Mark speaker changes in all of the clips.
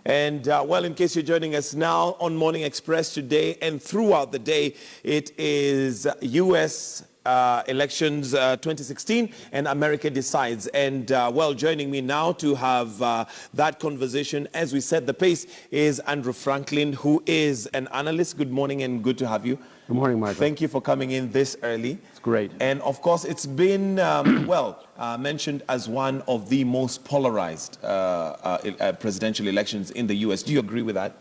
Speaker 1: And well, in case you're joining us now on Morning Express today and throughout the day, it is U.S. Elections 2016 and America Decides. And well, joining me now to have that conversation as we set the pace is Andrew Franklin, who is an analyst. Good morning and good to have you.
Speaker 2: Good morning, Michael.
Speaker 1: Thank you for coming in this early.
Speaker 2: It's great.
Speaker 1: And of course, it's been, mentioned as one of the most polarized presidential elections in the U.S. Do you agree with that?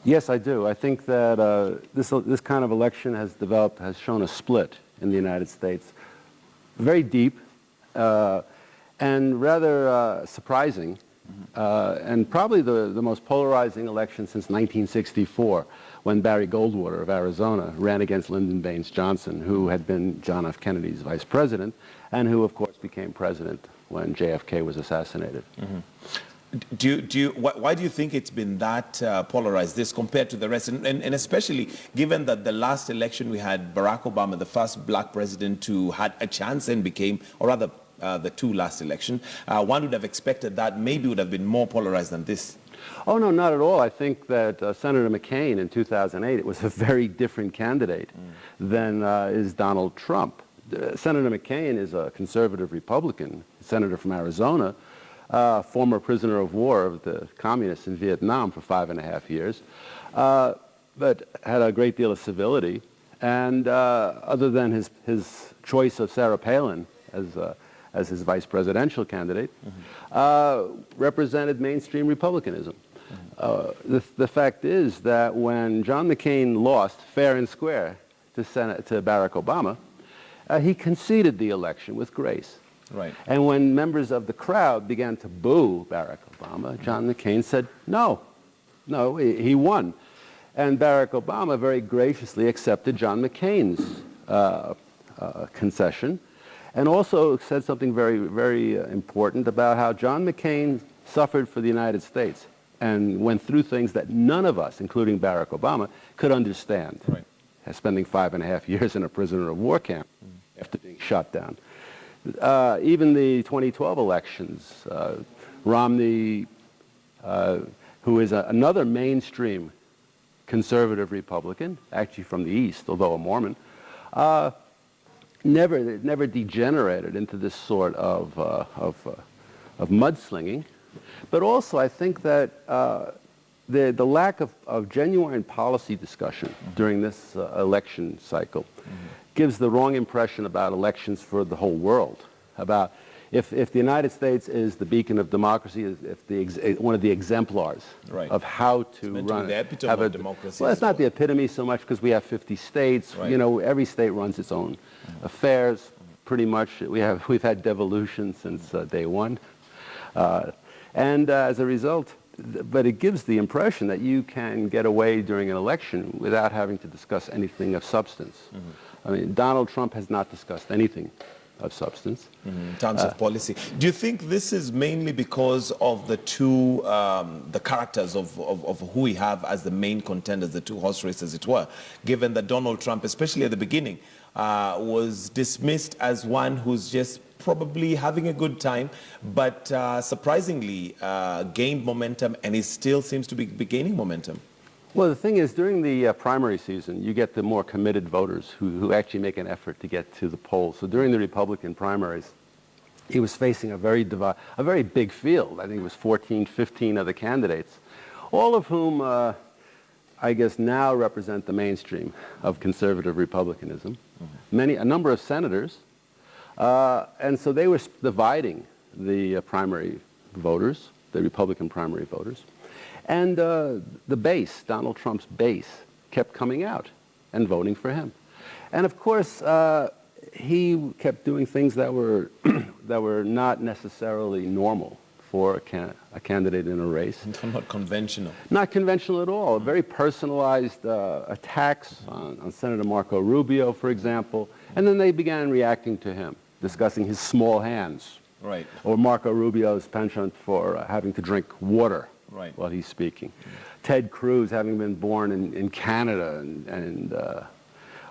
Speaker 2: Yes, I do. I think that this kind of election has shown a split in the United States. Very deep and rather surprising, and probably the most polarizing election since 1964, when Barry Goldwater of Arizona ran against Lyndon Baines Johnson, who had been John F. Kennedy's vice president, and who, of course, became president when JFK was assassinated.
Speaker 1: Why do you think it's been that polarized, this compared to the rest? And especially given that the last election we had Barack Obama, the first black president who had a chance and became, or rather the two last elections, one would have expected that maybe would have been more polarized than this.
Speaker 2: Oh, no, not at all. I think that Senator McCain in 2008, it was a very different candidate than is Donald Trump. Senator McCain is a conservative Republican, senator from Arizona, former prisoner of war of the communists in Vietnam for 5.5 years, but had a great deal of civility. And other than his choice of Sarah Palin as his vice presidential candidate, represented mainstream Republicanism. The fact is that when John McCain lost fair and square to Barack Obama, he conceded the election with grace.
Speaker 1: Right.
Speaker 2: And when members of the crowd began to boo Barack Obama, John McCain said, no, he won. And Barack Obama very graciously accepted John McCain's concession, and also said something very, very important about how John McCain suffered for the United States and went through things that none of us, including Barack Obama, could understand.
Speaker 1: Right.
Speaker 2: Spending 5.5 years in a prisoner of war camp after being shot down. Even the 2012 elections, Romney, who is another mainstream conservative Republican, actually from the East, although a Mormon, never degenerated into this sort of mudslinging. But also, I think that the lack of genuine policy discussion during this election cycle gives the wrong impression about elections for the whole world. About if the United States is the beacon of democracy, one of the exemplars of how to run
Speaker 1: the epitome of democracy.
Speaker 2: Well, it's not the epitome so much because we have 50 states. Right. You know, every state runs its own affairs. Pretty much, we've had devolution since day one, and as a result. But it gives the impression that you can get away during an election without having to discuss anything of substance. I mean, Donald Trump has not discussed anything of substance.
Speaker 1: In terms of policy. Do you think this is mainly because of the two, the characters of who we have as the main contenders, the two horse races, as it were, given that Donald Trump, especially at the beginning, was dismissed as one who's just probably having a good time, but surprisingly gained momentum, and he still seems to be gaining momentum?
Speaker 2: Well, the thing is, during the primary season, you get the more committed voters who actually make an effort to get to the polls. So during the Republican primaries, he was facing a very big field. I think it was 14, 15 other candidates, all of whom I guess now represent the mainstream of conservative Republicanism. A number of senators. And so they were dividing the primary voters, the Republican primary voters. And the base, Donald Trump's base, kept coming out and voting for him. And of course, he kept doing things that were, that were not necessarily normal for a candidate in a race.
Speaker 1: Not conventional.
Speaker 2: Not conventional at all. Very personalized attacks on Senator Marco Rubio, for example. And then they began reacting to him, discussing his small hands.
Speaker 1: Right.
Speaker 2: Or Marco Rubio's penchant for having to drink water while he's speaking. Ted Cruz having been born in Canada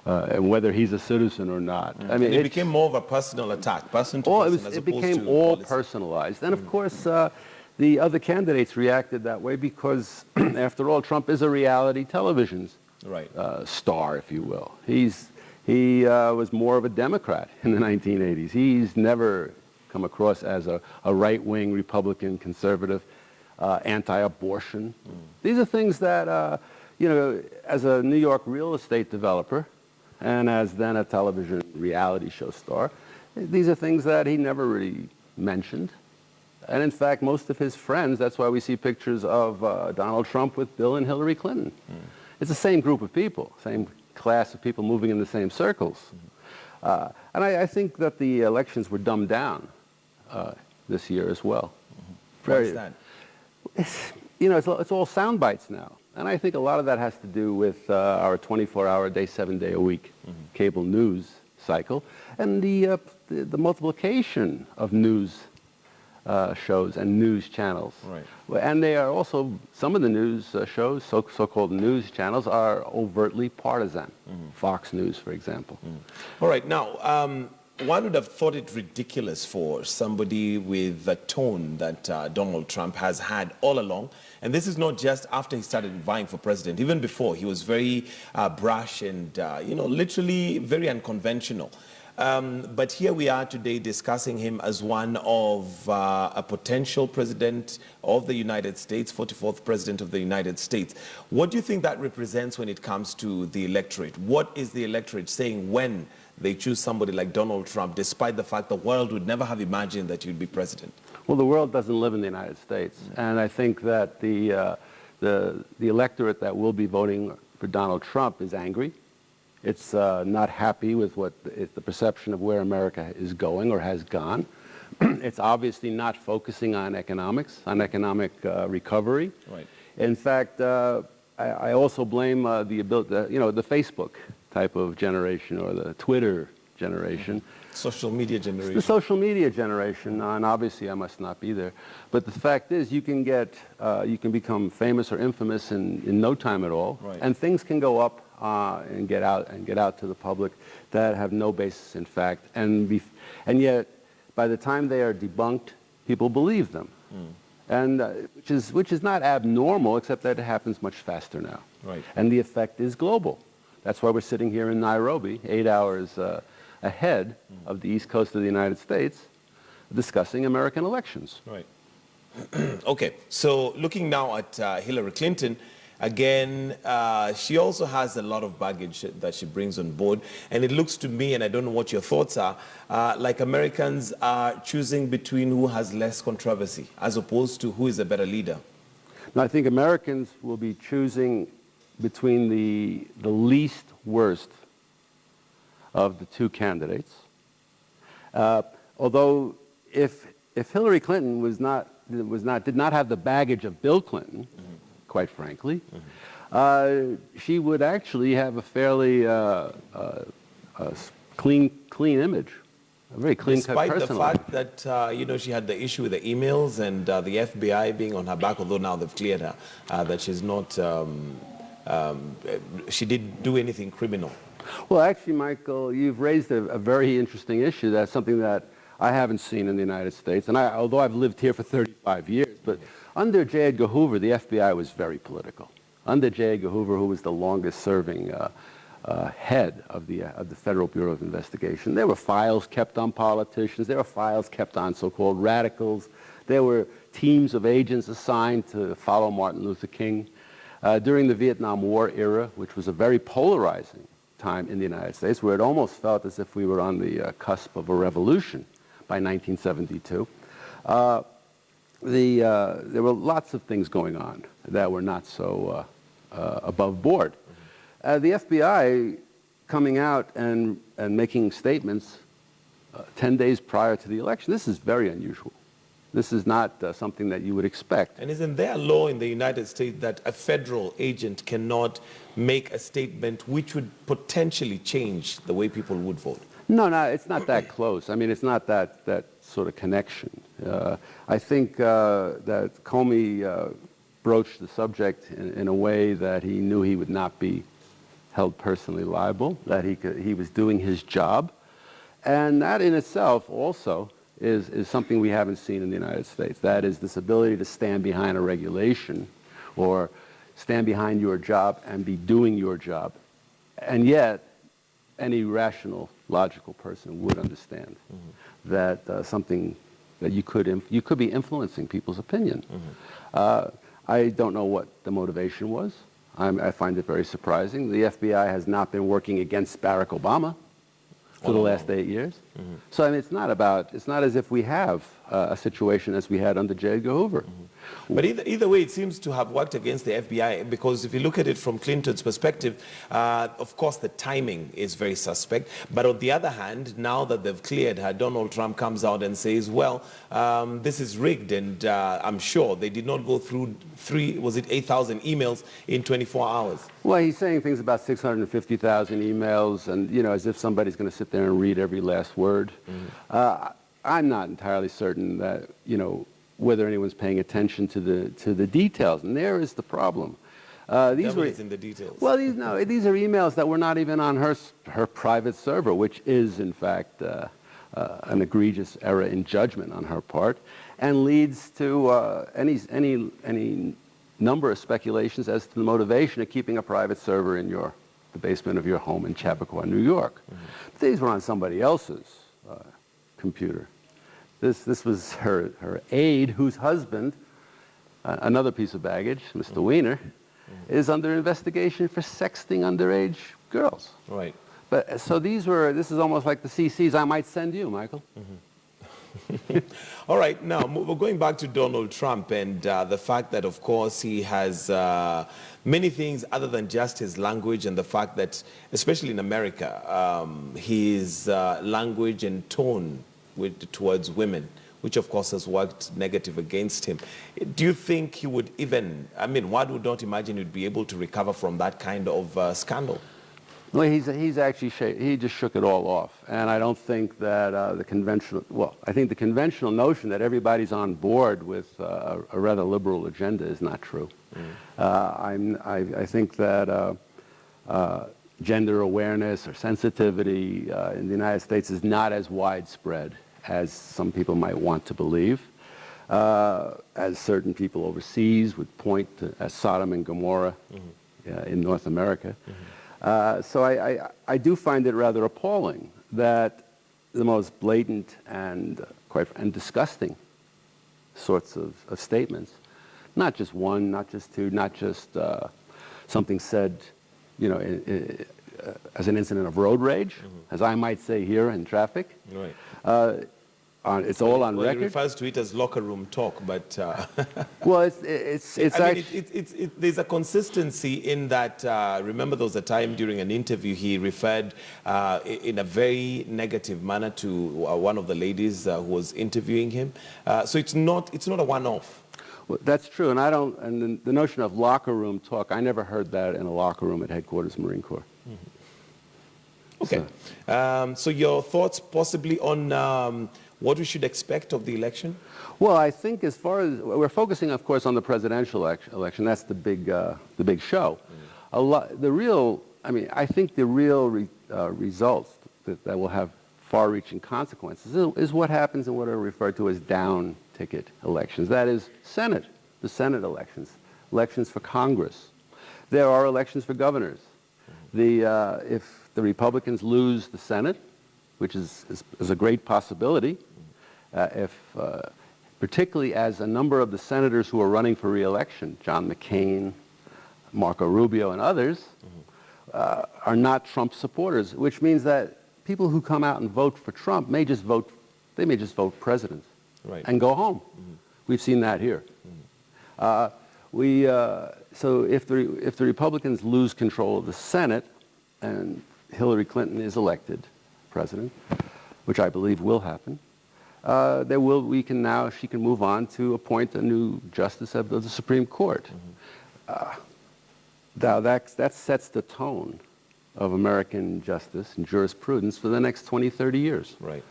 Speaker 2: and whether he's a citizen or not. I mean,
Speaker 1: it became more of a personal attack, person to person, as
Speaker 2: it became all personalized. And of course, The other candidates reacted that way because, after all, Trump is a reality television
Speaker 1: Right.
Speaker 2: star, if you will. He was more of a Democrat in the 1980s. He's never come across as a right-wing Republican conservative, anti-abortion. These are things that, you know, as a New York real estate developer and as then a television reality show star, these are things that he never really mentioned. And in fact, most of his friends, that's why we see pictures of Donald Trump with Bill and Hillary Clinton. It's the same group of people, same class of people moving in the same circles. And I think that the elections were dumbed down this year as well.
Speaker 1: Why is that?
Speaker 2: You know, it's all sound bites now. And I think a lot of that has to do with our 24-hour-a-day, 7-day-a-week cable news cycle and the multiplication of news shows and news channels.
Speaker 1: Right.
Speaker 2: And they are also, some of the news shows, so-called news channels, are overtly partisan. Fox News, for example.
Speaker 1: All right. Now, one would have thought it ridiculous for somebody with the tone that Donald Trump has had all along. And this is not just after he started vying for president. Even before, he was very brash and, you know, literally very unconventional. But here we are today discussing him as one of a potential president of the United States, 44th president of the United States. What do you think that represents when it comes to the electorate? What is the electorate saying when they choose somebody like Donald Trump, despite the fact the world would never have imagined that he'd be president?
Speaker 2: Well, the world doesn't live in the United States. And I think that the electorate that will be voting for Donald Trump is angry. It's not happy with what the perception of where America is going or has gone. It's obviously not focusing on economics, on economic recovery.
Speaker 1: Right.
Speaker 2: In fact, I also blame the ability, you know, the Facebook type of generation or the Twitter generation.
Speaker 1: Social media generation.
Speaker 2: The social media generation, and obviously I must not be there. But the fact is, you can become famous or infamous in no time at all,
Speaker 1: Right.
Speaker 2: and things can go up and get out to the public that have no basis in fact, and yet by the time they are debunked, people believe them, and which is not abnormal, except that it happens much faster now.
Speaker 1: Right.
Speaker 2: And the effect is global. That's why we're sitting here in Nairobi, 8 hours ahead of the East Coast of the United States, discussing American elections.
Speaker 1: Right. Okay, so looking now at Hillary Clinton, again, she also has a lot of baggage that she brings on board. And it looks to me, and I don't know what your thoughts are, like Americans are choosing between who has less controversy as opposed to who is a better leader.
Speaker 2: Now, I think Americans will be choosing between the least worst of the two candidates. Although if Hillary Clinton did not have the baggage of Bill Clinton, quite frankly, she would actually have a fairly clean image, a very clean-cut personality.
Speaker 1: Despite the fact that, you know, she had the issue with the emails and the FBI being on her back, although now they've cleared her, that she's not, she didn't do anything criminal.
Speaker 2: Well, actually, Michael, you've raised a very interesting issue. That's something that I haven't seen in the United States. And although I've lived here for 35 years, but under J. Edgar Hoover, the FBI was very political. Under J. Edgar Hoover, who was the longest-serving head of the Federal Bureau of Investigation, there were files kept on politicians. There were files kept on so-called radicals. There were teams of agents assigned to follow Martin Luther King. During the Vietnam War era, which was a very polarizing time in the United States, where it almost felt as if we were on the cusp of a revolution by 1972, there were lots of things going on that were not so above board. The FBI coming out and making statements 10 days prior to the election, this is very unusual. This is not something that you would expect.
Speaker 1: And isn't there a law in the United States that a federal agent cannot make a statement which would potentially change the way people would vote?
Speaker 2: No, it's not that close. I mean, it's not that sort of connection. I think that Comey broached the subject in a way that he knew he would not be held personally liable, that he was doing his job. And that in itself also is something we haven't seen in the United States. That is this ability to stand behind a regulation or stand behind your job and be doing your job. And yet, any rational, logical person would understand that something that you could be influencing people's opinion. I don't know what the motivation was. I find it very surprising. The FBI has not been working against Barack Obama for the last 8 years. So I mean, it's not as if we have a situation as we had under J. Edgar Hoover.
Speaker 1: But either way, it seems to have worked against the FBI, because if you look at it from Clinton's perspective, of course the timing is very suspect. But on the other hand, now that they've cleared her, Donald Trump comes out and says, well, this is rigged, and I'm sure they did not go through 8,000 emails in 24 hours.
Speaker 2: Well, he's saying things about 650,000 emails, and, you know, as if somebody's going to sit there and read every last word. I'm not entirely certain that, you know, whether anyone's paying attention to the details, and there is the problem. These were
Speaker 1: in the details.
Speaker 2: Well, these are emails that were not even on her private server, which is in fact an egregious error in judgment on her part, and leads to any number of speculations as to the motivation of keeping a private server in the basement of your home in Chappaqua, New York. These were on somebody else's computer. This was her aide, whose husband, another piece of baggage, Mr. Weiner, is under investigation for sexting underage girls.
Speaker 1: Right.
Speaker 2: But so this is almost like the CCs I might send you, Michael.
Speaker 1: All right, now we're going back to Donald Trump and the fact that, of course, he has many things other than just his language, and the fact that, especially in America, his language and tone towards women, which of course has worked negative against him. Do you think he would even, I mean, one would not imagine he'd be able to recover from that kind of scandal?
Speaker 2: Well, he's actually he just shook it all off, and I don't think that I think the conventional notion that everybody's on board with a rather liberal agenda is not true. I think that gender awareness or sensitivity in the United States is not as widespread as some people might want to believe, as certain people overseas would point to as Sodom and Gomorrah in North America. So I do find it rather appalling that the most blatant and disgusting sorts of statements, not just one, not just two, not just something said, you know, as an incident of road rage, as I might say here in traffic. Right. It's all on record.
Speaker 1: He refers to it as locker room talk, but
Speaker 2: well, it's
Speaker 1: there's a consistency in that. Remember, there was a time during an interview he referred in a very negative manner to one of the ladies who was interviewing him. So it's not a one-off.
Speaker 2: Well, that's true, and and the notion of locker room talk, I never heard that in a locker room at headquarters Marine Corps.
Speaker 1: Okay. So your thoughts possibly on what we should expect of the election?
Speaker 2: Well, I think as far as we're focusing, of course, on the presidential election, that's the big show. I think the real results that will have far-reaching consequences is what happens in what are referred to as down-ticket elections. That is the Senate elections for Congress. There are elections for governors. If the Republicans lose the Senate, which is a great possibility, particularly as a number of the senators who are running for re-election, John McCain, Marco Rubio, and others, are not Trump supporters, which means that people who come out and vote for Trump may just vote president and go home. We've seen that here. So if the Republicans lose control of the Senate and Hillary Clinton is elected president, which I believe will happen, she can move on to appoint a new justice of the Supreme Court. Now that sets the tone of American justice and jurisprudence for the next 20, 30 years. Right.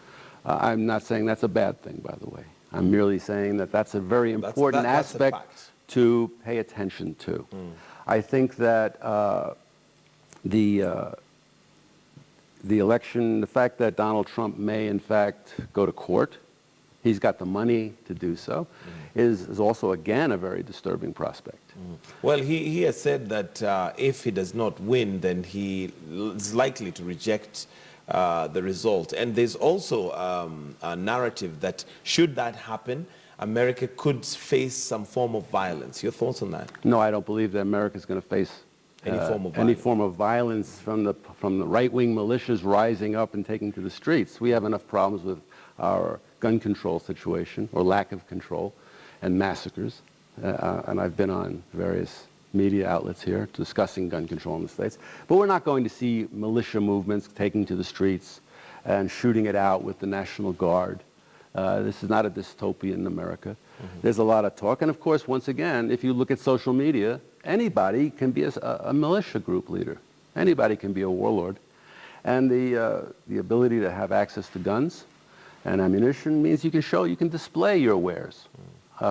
Speaker 2: I'm not saying that's a bad thing, by the way. I'm merely saying that that's a very important aspect to pay attention to. I think that the election, the fact that Donald Trump may in fact go to court he's got the money to do so, is also, again, a very disturbing prospect.
Speaker 1: Well, he has said that if he does not win, then he is likely to reject the result. And there's also a narrative that should that happen, America could face some form of violence. Your thoughts on that?
Speaker 2: No, I don't believe that America is going to face
Speaker 1: any form of
Speaker 2: violence from the right-wing militias rising up and taking to the streets. We have enough problems with our gun control situation, or lack of control, and massacres. And I've been on various media outlets here discussing gun control in the States. But we're not going to see militia movements taking to the streets and shooting it out with the National Guard. This is not a dystopia in America. There's a lot of talk. And of course, once again, if you look at social media, anybody can be a militia group leader. Anybody can be a warlord. And the ability to have access to guns and ammunition means you can display your wares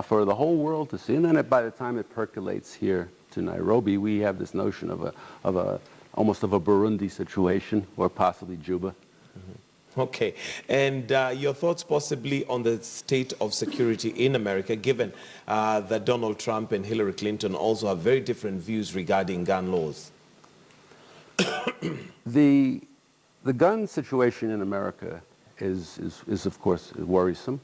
Speaker 2: for the whole world to see. And then by the time it percolates here to Nairobi, we have this notion of almost of a Burundi situation, or possibly Juba.
Speaker 1: Okay. And your thoughts possibly on the state of security in America, given that Donald Trump and Hillary Clinton also have very different views regarding gun laws?
Speaker 2: The gun situation in America is of course worrisome.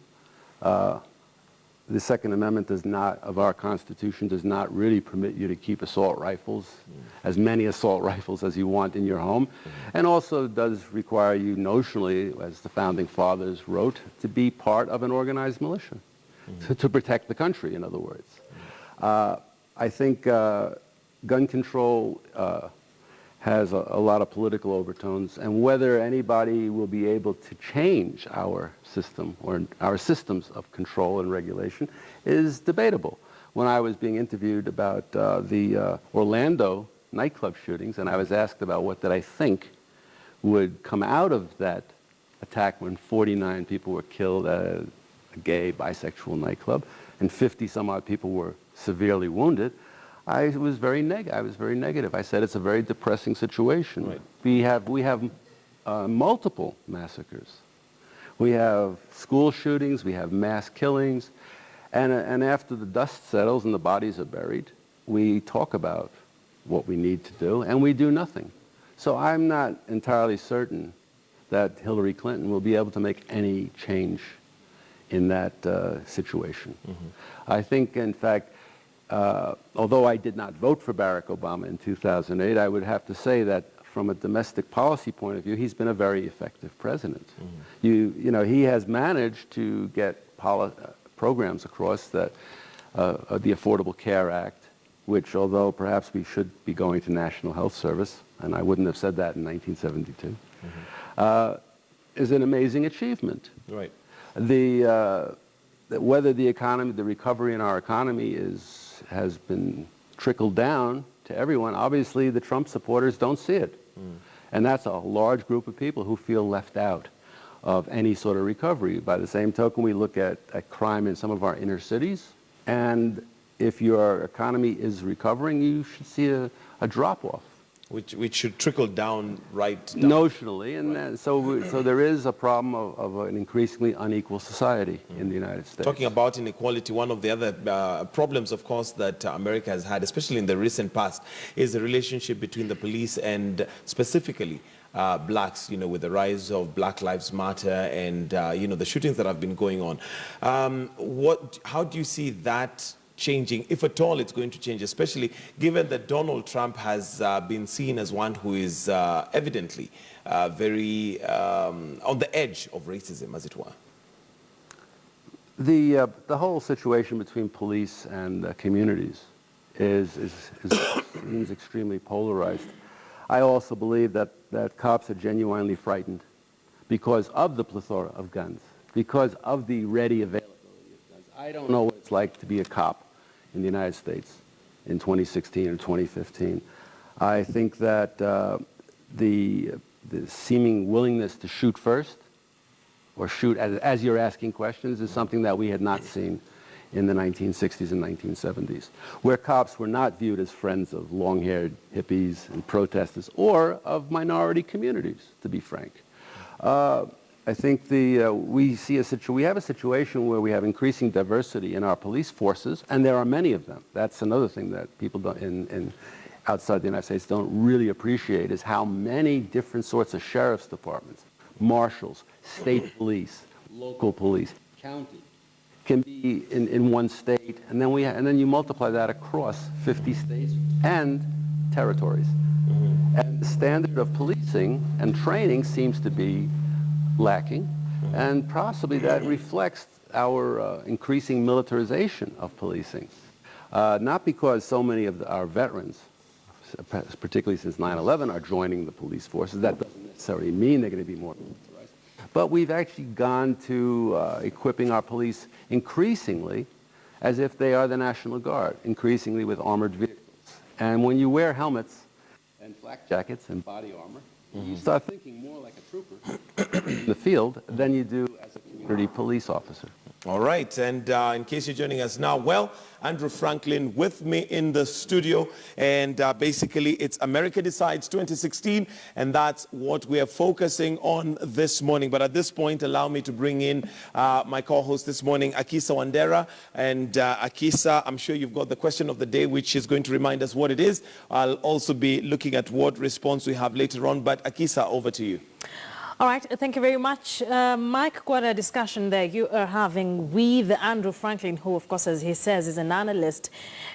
Speaker 2: The Second Amendment of our Constitution does not really permit you to keep assault rifles, as many assault rifles as you want in your home, and also does require you notionally, as the Founding Fathers wrote, to be part of an organized militia, to protect the country, in other words. I think gun control has a lot of political overtones, and whether anybody will be able to change our system or our systems of control and regulation is debatable. When I was being interviewed about the Orlando nightclub shootings, and I was asked about what did I think would come out of that attack when 49 people were killed at a gay, bisexual nightclub, and 50 some odd people were severely wounded, I was very negative. I said it's a very depressing situation.
Speaker 1: Right.
Speaker 2: We have multiple massacres. We have school shootings. We have mass killings, and after the dust settles and the bodies are buried, we talk about what we need to do, and we do nothing. So I'm not entirely certain that Hillary Clinton will be able to make any change in that situation. I think, in fact, although I did not vote for Barack Obama in 2008, I would have to say that from a domestic policy point of view, he's been a very effective president. You know, he has managed to get programs across that the Affordable Care Act, which, although perhaps we should be going to National Health Service, and I wouldn't have said that in 1972, is an amazing achievement.
Speaker 1: Right.
Speaker 2: Whether the economy, the recovery in our economy has been trickled down to everyone. Obviously, the Trump supporters don't see it. And that's a large group of people who feel left out of any sort of recovery. By the same token, we look at crime in some of our inner cities, and if your economy is recovering, you should see a drop-off.
Speaker 1: Which should trickle down right down.
Speaker 2: Notionally, and so there is a problem of an increasingly unequal society in the United States.
Speaker 1: Talking about inequality, one of the other problems, of course, that America has had, especially in the recent past, is the relationship between the police and specifically blacks, you know, with the rise of Black Lives Matter and, you know, the shootings that have been going on. How do you see that changing, if at all it's going to change, especially given that Donald Trump has been seen as one who is evidently very on the edge of racism, as it were?
Speaker 2: The whole situation between police and communities seems extremely polarized. I also believe that cops are genuinely frightened because of the plethora of guns, because of the ready availability of guns. I don't know what it's like to be a cop in the United States in 2016 or 2015. I think that the seeming willingness to shoot first, or shoot as you're asking questions, is something that we had not seen in the 1960s and 1970s, where cops were not viewed as friends of long-haired hippies and protesters, or of minority communities, to be frank. I think we have a situation where we have increasing diversity in our police forces, and there are many of them. That's another thing that people outside the United States don't really appreciate, is how many different sorts of sheriff's departments, marshals, state police, local police, county, can be in one state, and then you multiply that across 50 states and territories. And the standard of policing and training seems to be lacking, and possibly that reflects our increasing militarization of policing. Not because so many of our veterans, particularly since 9/11, are joining the police forces. That doesn't necessarily mean they're going to be more militarized. But we've actually gone to equipping our police increasingly as if they are the National Guard, increasingly with armored vehicles. And when you wear helmets and flak jackets and body armor, you start thinking more like a trooper in the field than you do as a community police officer.
Speaker 1: All right, and in case you're joining us now, well, Andrew Franklin with me in the studio, and basically it's America Decides 2016, and that's what we are focusing on this morning. But at this point, allow me to bring in my co-host this morning, Akisa Wandera. And Akisa, I'm sure you've got the question of the day, which is going to remind us what it is. I'll also be looking at what response we have later on, but Akisa, over to you.
Speaker 3: All right, thank you very much. Mike, quite a discussion there you are having with Andrew Franklin, who, of course, as he says, is an analyst,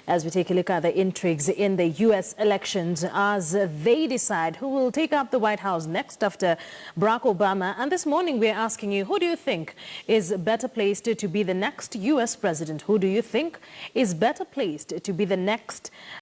Speaker 3: as we take a look at the intrigues in the U.S. elections as they decide who will take up the White House next after Barack Obama. And this morning, we're asking you, who do you think is better placed to be the next U.S. president? Who do you think is better placed to be the next